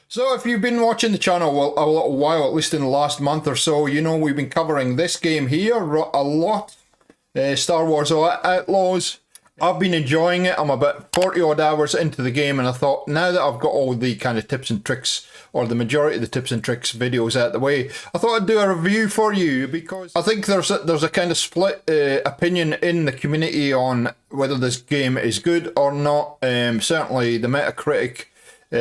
So if you've been watching the channel a little while, at least in the last month or so, you know we've been covering this game here a lot. Star Wars Outlaws. I've been enjoying it. I'm about 40 odd hours into the game, and I thought now that I've got all the kind of tips and tricks, or the majority of the tips and tricks videos out of the way, I thought I'd do a review for you, because I think there's a kind of split opinion in the community on whether this game is good or not. Certainly the Metacritic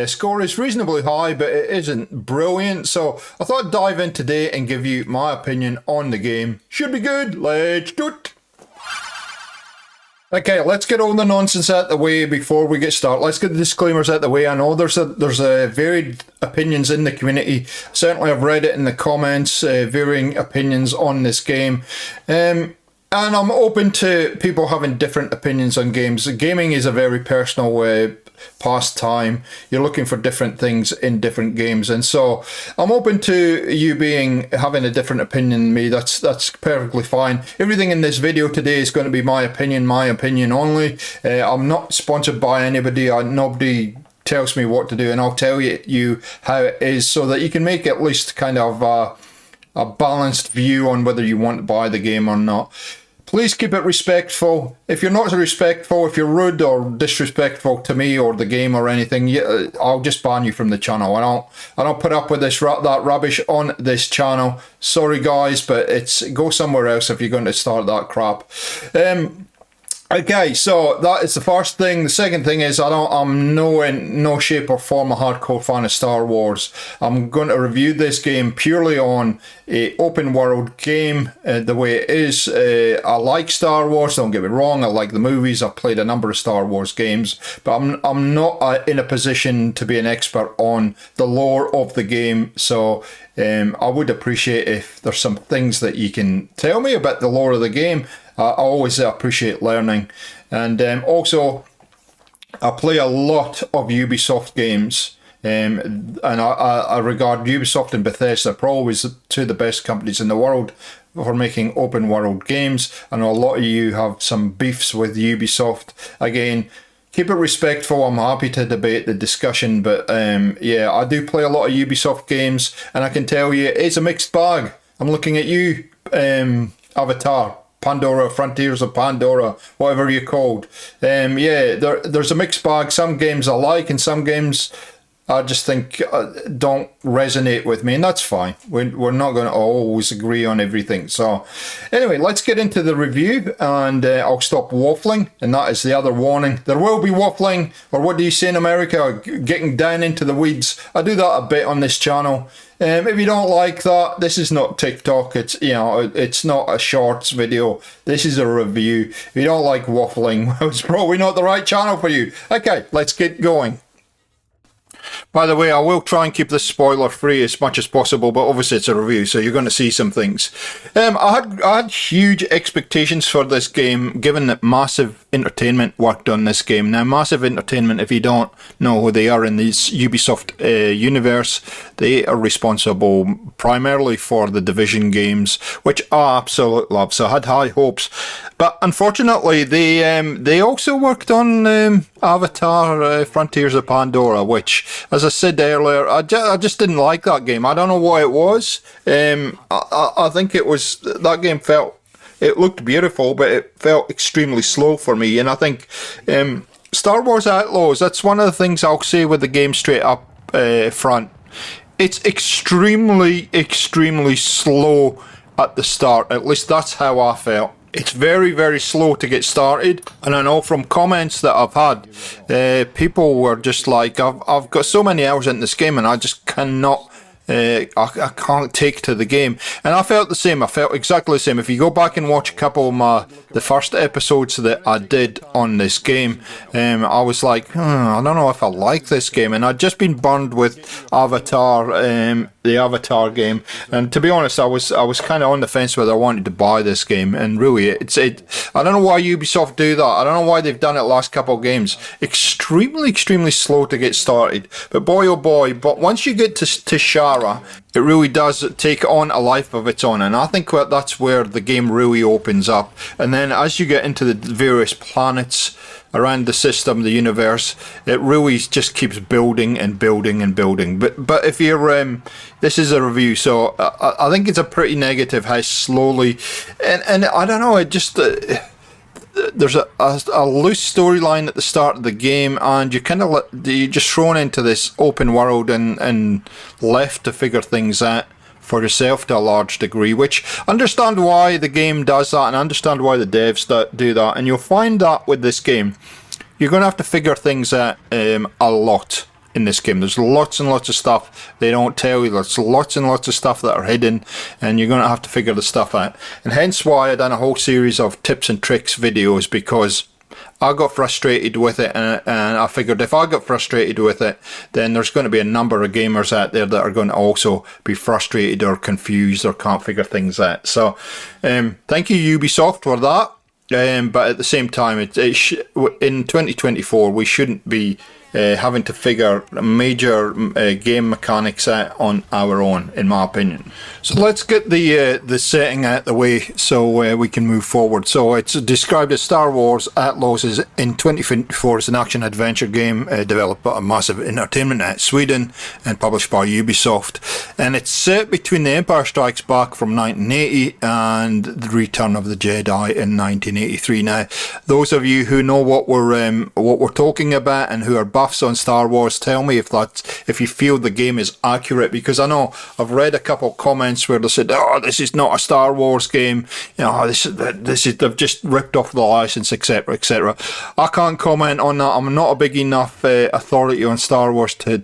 score is reasonably high, but it isn't brilliant. So I thought I'd dive in today and give you my opinion on the game. Should be good. Let's do it. Okay, let's get all the nonsense out the way before we get started. Let's get the disclaimers out the way. I know there's varied opinions in the community. Certainly I've read it in the comments, varying opinions on this game. And I'm open to people having different opinions on games. Gaming is a very personal pastime. You're looking for different things in different games, and so I'm open to you having a different opinion than me. That's perfectly fine. Everything in this video today is going to be my opinion only. I'm not sponsored by anybody. Nobody tells me what to do, and I'll tell you how it is, so that you can make at least kind of a balanced view on whether you want to buy the game or not. Please keep it respectful. If you're not respectful, if you're rude or disrespectful to me or the game or anything, I'll just ban you from the channel. I don't put up with that rubbish on this channel. Sorry guys, but go somewhere else if you're going to start that crap. Okay, so that is the first thing. The second thing is I'm in no shape or form a hardcore fan of Star Wars. I'm going to review this game purely on a open world game, the way it is. I like Star Wars, don't get me wrong. I like the movies. I've played a number of Star Wars games, but I'm not in a position to be an expert on the lore of the game. So I would appreciate if there's some things that you can tell me about the lore of the game. I always appreciate learning. And also, I play a lot of Ubisoft games, and I regard Ubisoft and Bethesda probably as two of the best companies in the world for making open world games. I know a lot of you have some beefs with Ubisoft. Again, keep it respectful. I'm happy to debate the discussion, but yeah, I do play a lot of Ubisoft games, and I can tell you it's a mixed bag. I'm looking at you, Avatar, Pandora, Frontiers of Pandora, whatever you're called. Yeah, there's a mixed bag. Some games I like, and some games I just think don't resonate with me, and that's fine. We're not going to always agree on everything. So anyway, let's get into the review, and I'll stop waffling, and that is the other warning. There will be waffling, or what do you say in America, getting down into the weeds. I do that a bit on this channel. If you don't like that, this is not TikTok. It's not a shorts video. This is a review. If you don't like waffling, well, it's probably not the right channel for you. Okay, let's get going. By the way, I will try and keep this spoiler free as much as possible, but obviously it's a review, so you're going to see some things. I had huge expectations for this game, given that Massive Entertainment worked on this game. Now, Massive Entertainment, if you don't know who they are in this Ubisoft universe, they are responsible primarily for the Division games, which I absolutely love, so I had high hopes. But unfortunately, they also worked on Avatar, Frontiers of Pandora, which, as I said earlier, I just didn't like that game. I don't know what it was. I think it was, that game it looked beautiful, but it felt extremely slow for me. And I think Star Wars Outlaws, that's one of the things I'll say with the game straight up front. It's extremely, extremely slow at the start. At least that's how I felt. It's very, very slow to get started, and I know from comments that I've had, people were just like, I've got so many hours in this game and I just cannot, I can't take to the game. And I felt the same. I felt exactly the same. If you go back and watch a couple of the first episodes that I did on this game, I was like, I don't know if I like this game. And I'd just been burned with Avatar, the Avatar game, and to be honest, I was kind of on the fence whether I wanted to buy this game. And really, I don't know why Ubisoft do that. I don't know why they've done it last couple of games. Extremely, extremely slow to get started. But boy, oh boy! But once you get to Shara, It really does take on a life of its own, and I think that's where the game really opens up. And then as you get into the various planets around the system, the universe, it really just keeps building and building and building. But if you're this is a review, so I think it's a pretty negative how slowly, and I don't know, it just there's a loose storyline at the start of the game, and you're just thrown into this open world and left to figure things out for yourself to a large degree, which understand why the game does that and understand why the devs do that. And you'll find that with this game, you're going to have to figure things out a lot in this game. There's lots and lots of stuff they don't tell you. There's lots and lots of stuff that are hidden, and you're going to have to figure the stuff out. And hence why I've done a whole series of tips and tricks videos, because I got frustrated with it, and I figured if I got frustrated with it, then there's going to be a number of gamers out there that are going to also be frustrated or confused or can't figure things out. So thank you, Ubisoft, for that. But at the same time, in 2024, we shouldn't be having to figure major game mechanics out on our own, in my opinion. So let's get the setting out the way so we can move forward. So it's described as Star Wars Outlaws is in 2024 as an action-adventure game developed by Massive Entertainment at Sweden and published by Ubisoft. And it's set between The Empire Strikes Back from 1980 and The Return of the Jedi in 1983. Now, those of you who know what we're talking about and who are buffs on Star Wars, tell me if you feel the game is accurate, because I know I've read a couple of comments where they said, "Oh, this is not a Star Wars game. You know, this is they've just ripped off the license, etc., etc." I can't comment on that. I'm not a big enough authority on Star Wars to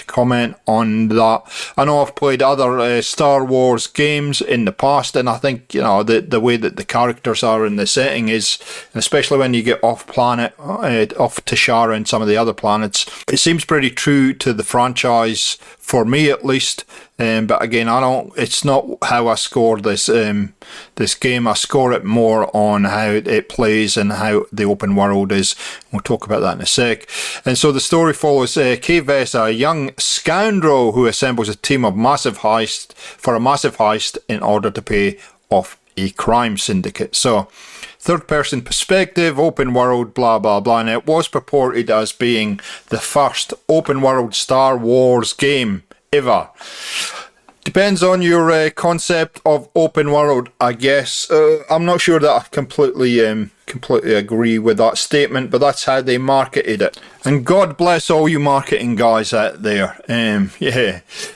comment on that. I know I've played other Star Wars games in the past, and I think, you know, the way that the characters are in the setting is, especially when you get off planet, off Tashara and some of the other planets, it seems pretty true to the franchise, for me at least. But again, it's not how I score this game. I score it more on how it plays and how the open world is. We'll talk about that in a sec. And so the story follows Kay Vess, a young scoundrel who assembles a team of massive heist in order to pay off a crime syndicate. So third person perspective, open world, blah blah blah, and it was purported as being the first open world Star Wars game ever. Depends on your concept of open world, I guess. I'm not sure that I completely agree with that statement, but that's how they marketed it. And God bless all you marketing guys out there.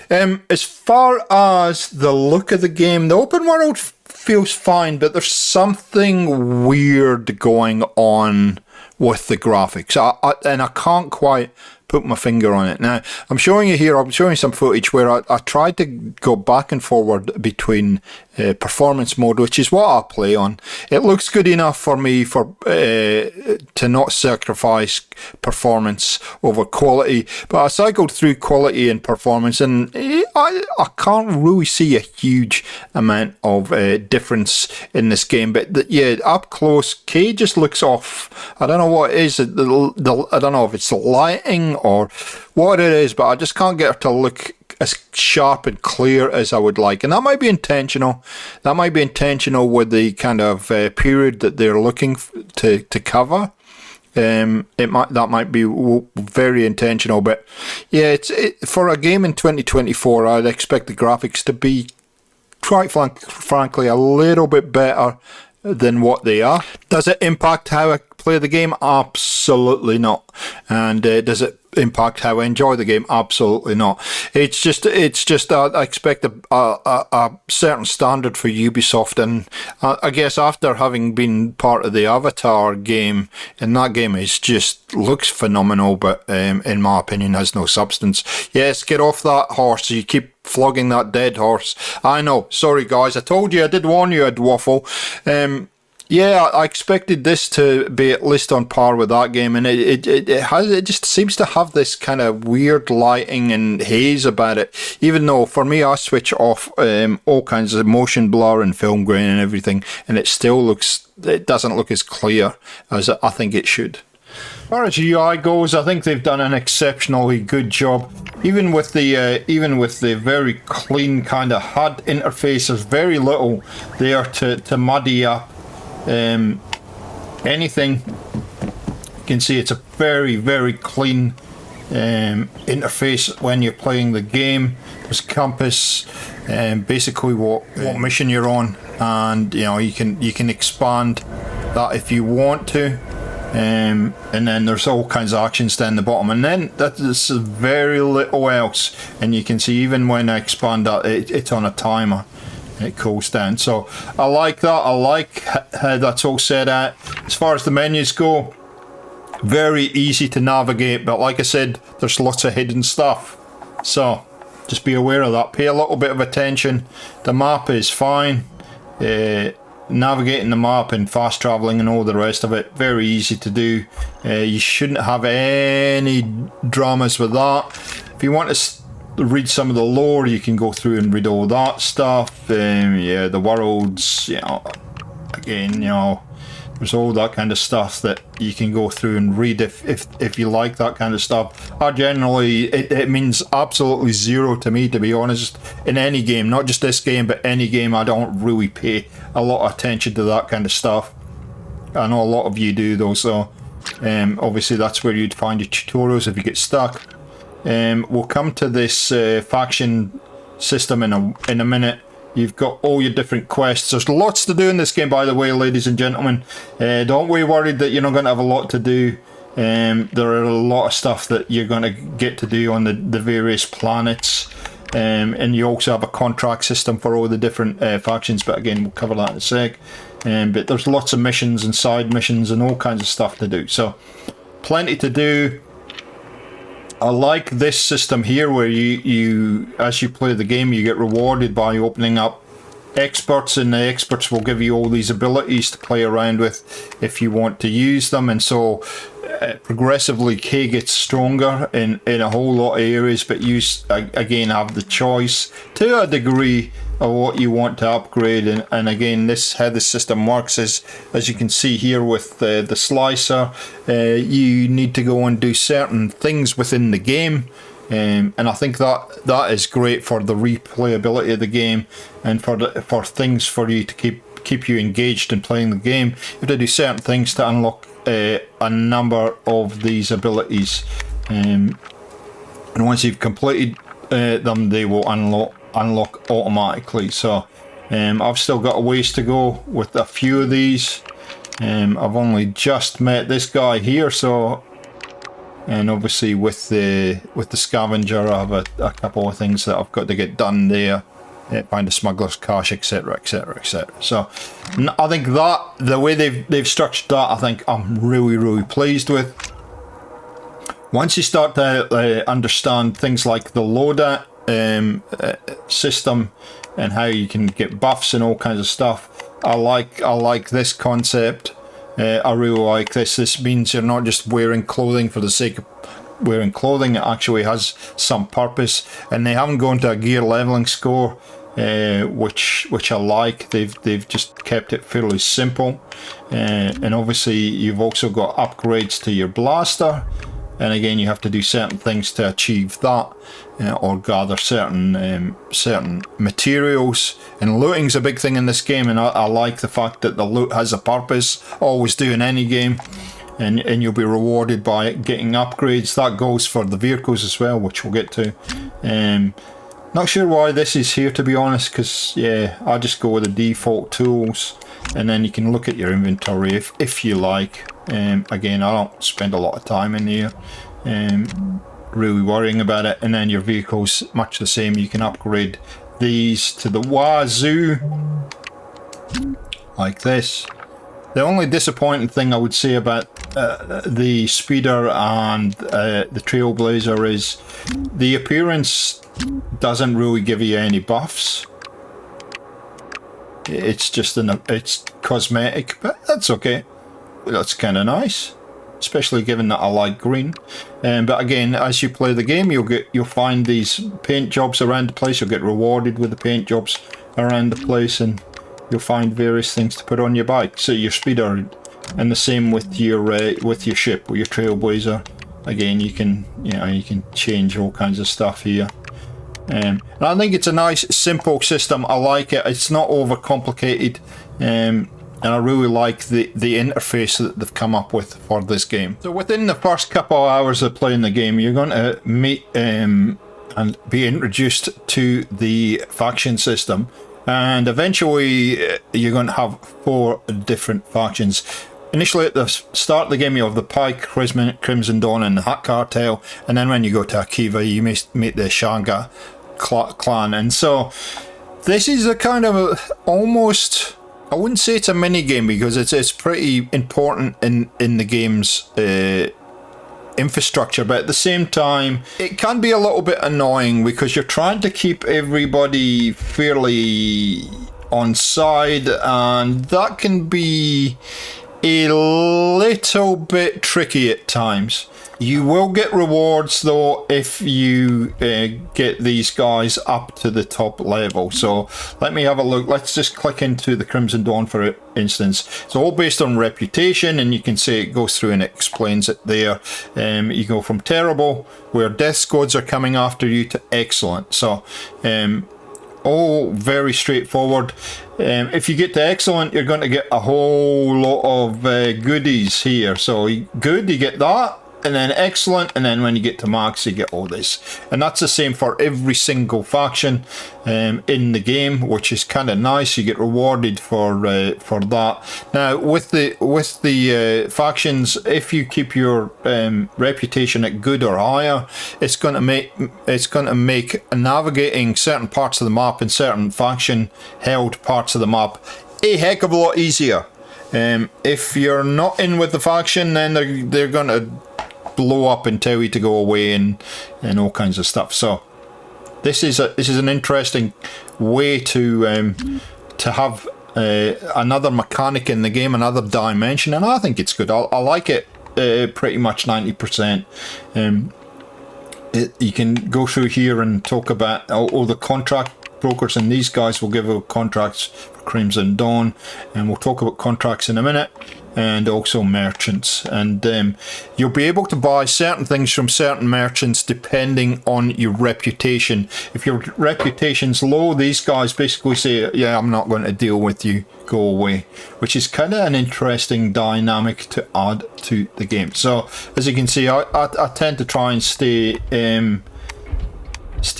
As far as the look of the game, the open world feels fine, but there's something weird going on with the graphics, and I can't quite put my finger on it. Now, I'm showing you some footage where I tried to go back and forward between performance mode, which is what I play on. It looks good enough for me to not sacrifice performance over quality, but I cycled through quality and performance, and I can't really see a huge amount of difference in this game. But yeah, up close, Kay just looks off. I don't know what it is. I don't know if it's the lighting or what it is, but I just can't get her to look as sharp and clear as I would like, and that might be intentional. That might be intentional with the kind of period that they're looking to cover. That might be very intentional, but yeah, for a game in 2024, I'd expect the graphics to be, quite frankly, a little bit better than what they are. Does it impact how I play the game? Absolutely not. And does it impact how I enjoy the game? Absolutely not. It's just I expect a certain standard for Ubisoft, and I guess after having been part of the Avatar game, and that game looks phenomenal, but in my opinion has no substance. Yes, get off that horse. You keep flogging that dead horse. I know, sorry guys, I told you, I did warn you I'd waffle. Yeah, I expected this to be at least on par with that game, and it just seems to have this kind of weird lighting and haze about it. Even though for me, I switch off all kinds of motion blur and film grain and everything, and it doesn't look as clear as I think it should. far as UI goes, I think they've done an exceptionally good job. Even with the very clean kind of HUD interface, there's very little there to muddy up anything. You can see it's a very, very clean interface when you're playing the game. There's compass, basically what mission you're on, and you know you can expand that if you want to. And then there's all kinds of actions down the bottom, and then that's very little else. And you can see even when I expand that, it's on a timer. It cools down. So I like that. I like how that's all set out. As far as the menus go, very easy to navigate, but like I said, there's lots of hidden stuff. So just be aware of that. Pay a little bit of attention. The map is fine. Navigating the map and fast traveling and all the rest of it, very easy to do. You shouldn't have any dramas with that. If you want to read some of the lore, you can go through and read all that stuff. Yeah, the worlds, you know, again, you know, there's all that kind of stuff that you can go through and read if you like that kind of stuff. It means absolutely zero to me, to be honest, in any game, not just this game, but any game. I don't really pay a lot of attention to that kind of stuff. I know a lot of you do though, so obviously that's where you'd find your tutorials if you get stuck. We'll come to this faction system in a minute. You've got all your different quests. There's lots to do in this game, by the way, ladies and gentlemen. Don't be worried that you're not going to have a lot to do. There are a lot of stuff that you're going to get to do on the various planets. And you also have a contract system for all the different factions, but again, we'll cover that in a sec. But there's lots of missions and side missions and all kinds of stuff to do. So, plenty to do. I like this system here where you as you play the game, you get rewarded by opening up experts, and the experts will give you all these abilities to play around with if you want to use them. And so progressively Kay gets stronger in a whole lot of areas, but you again have the choice to a degree of what you want to upgrade. And again, how this system works is, as you can see here with the slicer, you need to go and do certain things within the game. And I think that is great for the replayability of the game, and for things for you to keep you engaged in playing the game. You have to do certain things to unlock a number of these abilities, and once you've completed them, they will unlock automatically. So I've still got a ways to go with a few of these. I've only just met this guy here, so. And obviously with the scavenger, I have a couple of things that I've got to get done there. Find a smuggler's cache, etc, etc, etc. So I think that the way they've structured that, I think I'm really pleased with. Once you start to understand things like the loadout system and how you can get buffs and all kinds of stuff, I like this concept. I really like this. This means you're not just wearing clothing for the sake of wearing clothing. It actually has some purpose, and they haven't gone to a gear leveling score, which I like. They've just kept it fairly simple, and obviously you've also got upgrades to your blaster, and again you have to do certain things to achieve that, or gather certain materials. And looting's a big thing in this game, and I like the fact that the loot has a purpose. Always do in any game, and you'll be rewarded by getting upgrades. That goes for the vehicles as well, which we'll get to. Not sure why this is here, to be honest, because yeah, I just go with the default tools, and then you can look at your inventory if you like. Again, I don't spend a lot of time in here really worrying about it. And then your vehicles, much the same. You can upgrade these to the wazoo like this. The only disappointing thing I would say about the speeder and the trailblazer is the appearance doesn't really give you any buffs. It's just it's cosmetic, but that's okay. That's kind of nice, especially given that I like green. But again, as you play the game, you'll find these paint jobs around the place. You'll get rewarded with the paint jobs around the place, and you'll find various things to put on your bike. So your speeder And the same with your ship, with your Trailblazer. Again, you can change all kinds of stuff here. And I think it's a nice, simple system. I like it. It's not overcomplicated, and I really like the interface that they've come up with for this game. So within the first couple of hours of playing the game, you're going to meet and be introduced to the faction system, and eventually you're going to have 4 different factions. Initially at the start of the game you have the Pike, Crimson Dawn and the Hat Cartel, and then when you go to Akiva you meet the Shanga clan. And so this is a kind of almost, I wouldn't say it's a mini game because it's pretty important in the game's infrastructure, but at the same time it can be a little bit annoying because you're trying to keep everybody fairly on side, and that can be a little bit tricky at times. You will get rewards though if you get these guys up to the top level. So let me have a look. Let's just click into the Crimson Dawn for instance. It's all based on reputation, and you can see it goes through and it explains it there. You go from terrible, where death squads are coming after you, to excellent. So all very straightforward. If you get to excellent, you're going to get a whole lot of goodies here. So good, you get that, and then excellent, and then when you get to max you get all this. And that's the same for every single faction in the game, which is kind of nice. You get rewarded for that. Now with the factions, if you keep your reputation at good or higher, it's going to make navigating certain parts of the map and certain faction held parts of the map a heck of a lot easier. If you're not in with the faction, then they're going to blow up and tell you to go away and all kinds of stuff. So this is an interesting way to have another mechanic in the game, another dimension, and I think it's good. I like it pretty much 90%. You can go through here and talk about all the contract brokers, and these guys will give out contracts for Crimson Dawn, and we'll talk about contracts in a minute, and also merchants. And you'll be able to buy certain things from certain merchants depending on your reputation. If your reputation's low, these guys basically say, yeah, I'm not going to deal with you, go away, which is kind of an interesting dynamic to add to the game. So as you can see, I tend to try and stay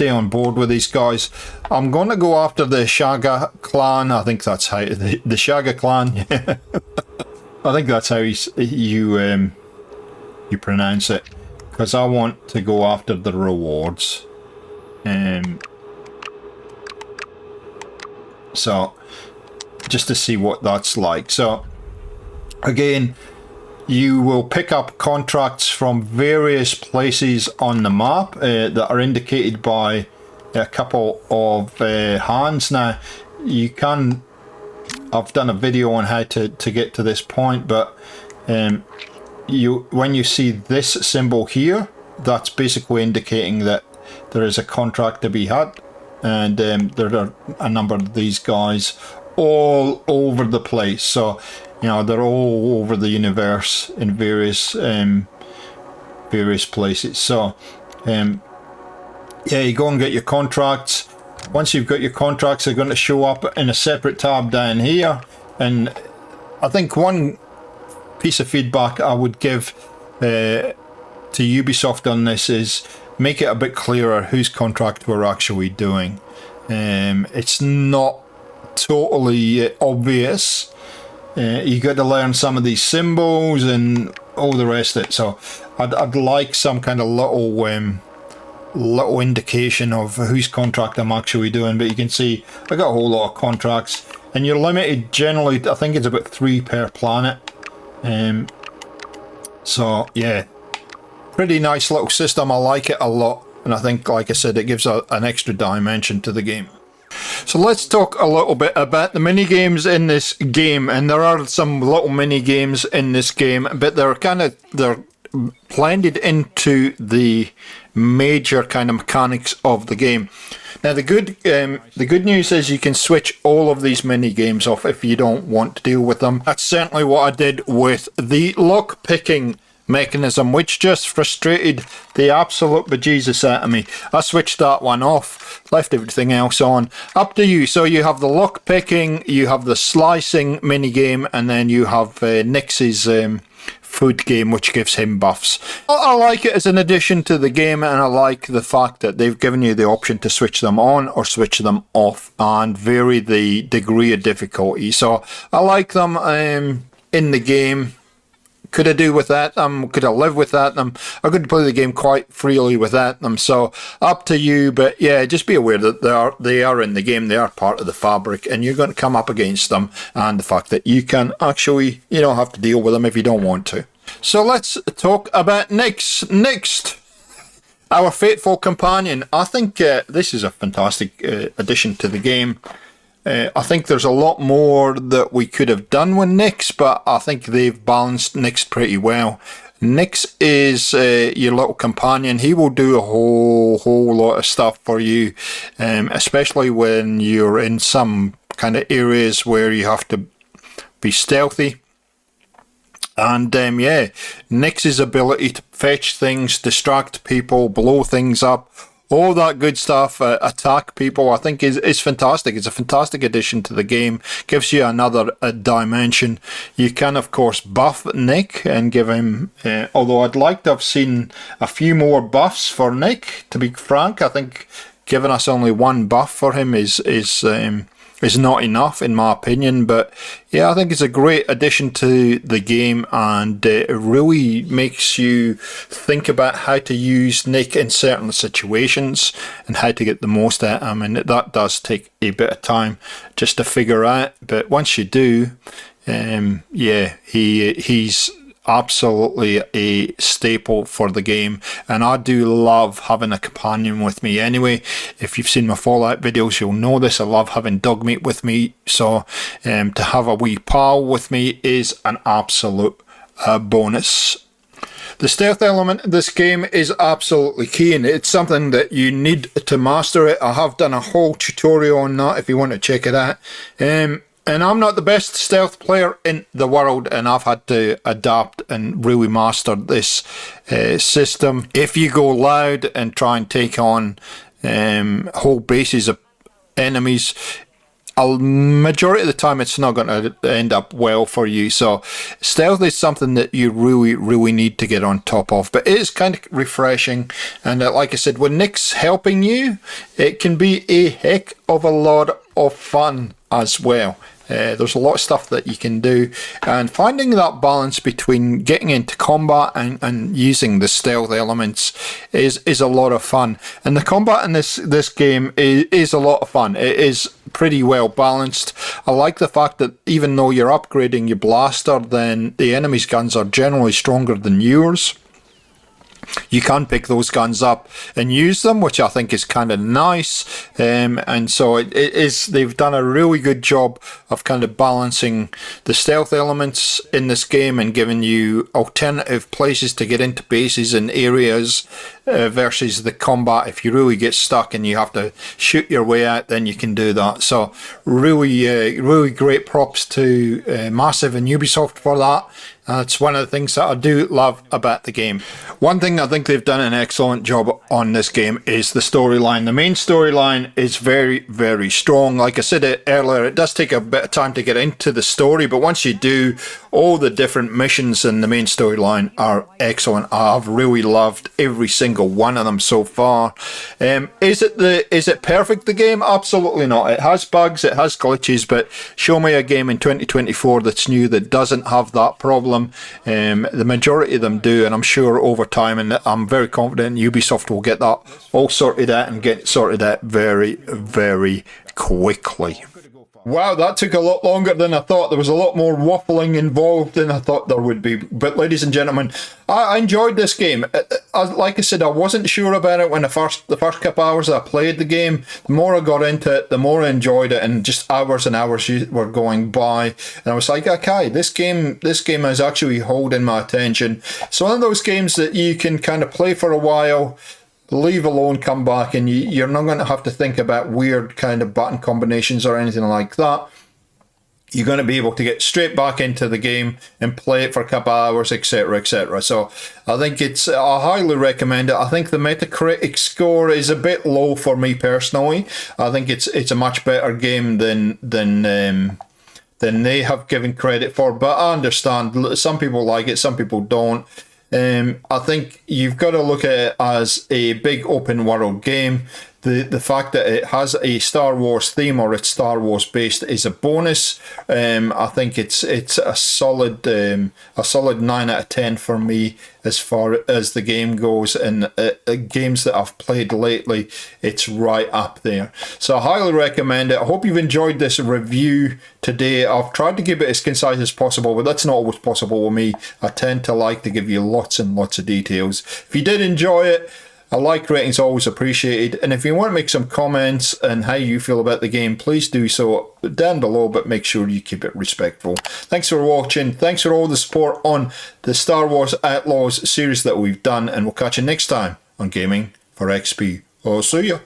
on board with these guys. I'm going to go after the Shaga clan. I think that's how the Shaga clan. I think that's how you pronounce it, because I want to go after the rewards. So just to see what that's like. So again, you will pick up contracts from various places on the map that are indicated by a couple of hands. Now you can, I've done a video on how to get to this point, but when you see this symbol here, that's basically indicating that there is a contract to be had, and there are a number of these guys all over the place. So you know, they're all over the universe in various places. So yeah, you go and get your contracts. Once you've got your contracts, they're going to show up in a separate tab down here. And I think one piece of feedback I would give to Ubisoft on this is make it a bit clearer whose contract we're actually doing. It's not totally obvious. You got to learn some of these symbols and all the rest of it. So I'd like some kind of little indication of whose contract I'm actually doing. But you can see I got a whole lot of contracts, and you're limited generally, I think it's about 3 per planet. So yeah, pretty nice little system. I like it a lot, and I think, like I said, it gives an extra dimension to the game. So let's talk a little bit about the mini games in this game. And there are some little mini games in this game, but they're blended into the major kind of mechanics of the game. Now the good news is you can switch all of these mini games off if you don't want to deal with them. That's certainly what I did with the lock picking mechanism, which just frustrated the absolute bejesus out of me. I switched that one off, left everything else on. Up to you. So you have the lock picking, you have the slicing mini game, and then you have Nix's food game, which gives him buffs. I like it as an addition to the game, and I like the fact that they've given you the option to switch them on or switch them off and vary the degree of difficulty. So I like them in the game. Could I do with that? Could I live with that? I could play the game quite freely without them. So up to you. But yeah, just be aware that they are in the game. They are part of the fabric, and you're going to come up against them. And the fact that you can actually, have to deal with them if you don't want to. So let's talk about Nix. Next, our faithful companion. I think this is a fantastic addition to the game. I think there's a lot more that we could have done with Nix, but I think they've balanced Nix pretty well. Nix is your little companion. He will do a whole lot of stuff for you, especially when you're in some kind of areas where you have to be stealthy. And Nix's ability to fetch things, distract people, blow things up, all that good stuff, attack people, I think is fantastic. It's a fantastic addition to the game. Gives you another dimension. You can, of course, buff Nick and give him... although I'd like to have seen a few more buffs for Nick, to be frank. I think giving us only one buff for him is not enough, in my opinion. But yeah, I think it's a great addition to the game, and it really makes you think about how to use Nick in certain situations and how to get the most out of him. And that does take a bit of time just to figure out. But once you do, he's absolutely a staple for the game, and I do love having a companion with me anyway. If you've seen my Fallout videos, you'll know this. I love having Dogmeat with me, so to have a wee pal with me is an absolute bonus. The stealth element of this game is absolutely key, and it's something that you need to master it. I have done a whole tutorial on that if you want to check it out. And I'm not the best stealth player in the world, and I've had to adapt and really master this system. If you go loud and try and take on whole bases of enemies, a majority of the time it's not going to end up well for you. So stealth is something that you really need to get on top of. But it is kind of refreshing, and like I said, when Nick's helping you, it can be a heck of a lot of fun as well. There's a lot of stuff that you can do, and finding that balance between getting into combat and using the stealth elements is a lot of fun. And the combat in this game is a lot of fun. It is pretty well balanced. I like the fact that even though you're upgrading your blaster, then the enemy's guns are generally stronger than yours. You can pick those guns up and use them, which I think is kind of nice. And so they've done a really good job of kind of balancing the stealth elements in this game and giving you alternative places to get into bases and areas versus the combat. If you really get stuck and you have to shoot your way out, then you can do that. So really great props to Massive and Ubisoft for that. It's one of the things that I do love about the game. One thing I think they've done an excellent job on this game is the storyline. The main storyline is very strong. Like I said earlier, it does take a bit of time to get into the story, but once you do, all the different missions in the main storyline are excellent. I've really loved every single one of them so far. Is it perfect, the game? Absolutely not. It has bugs, it has glitches, but show me a game in 2024 that's new that doesn't have that problem. The majority of them do, and I'm sure over time, and I'm very confident Ubisoft will get that all sorted out and get sorted out very quickly. Wow, that took a lot longer than I thought. There was a lot more waffling involved than I thought there would be. But ladies and gentlemen, I enjoyed this game. Like I said, I wasn't sure about it when the first couple hours I played the game. The more I got into it, the more I enjoyed it, and just hours and hours were going by. And I was like, okay, this game is actually holding my attention. It's one of those games that you can kind of play for a while, leave alone, come back, and you're not going to have to think about weird kind of button combinations or anything like that. You're going to be able to get straight back into the game and play it for a couple of hours, etc., etc. So I think I highly recommend it. I think the Metacritic score is a bit low for me personally. I think it's a much better game than they have given credit for. But I understand some people like it, some people don't. I think you've got to look at it as a big open world game. The fact that it has a Star Wars theme or it's Star Wars based is a bonus. I think it's a solid 9 out of 10 for me as far as the game goes, and games that I've played lately, it's right up there. So I highly recommend it. I hope you've enjoyed this review today. I've tried to keep it as concise as possible, but that's not always possible with me. I tend to like to give you lots and lots of details. If you did enjoy it, a like rating is always appreciated, and if you want to make some comments on how you feel about the game, please do so down below, but make sure you keep it respectful. Thanks for watching. Thanks for all the support on the Star Wars Outlaws series that we've done, and we'll catch you next time on Gaming for XP. I'll see ya.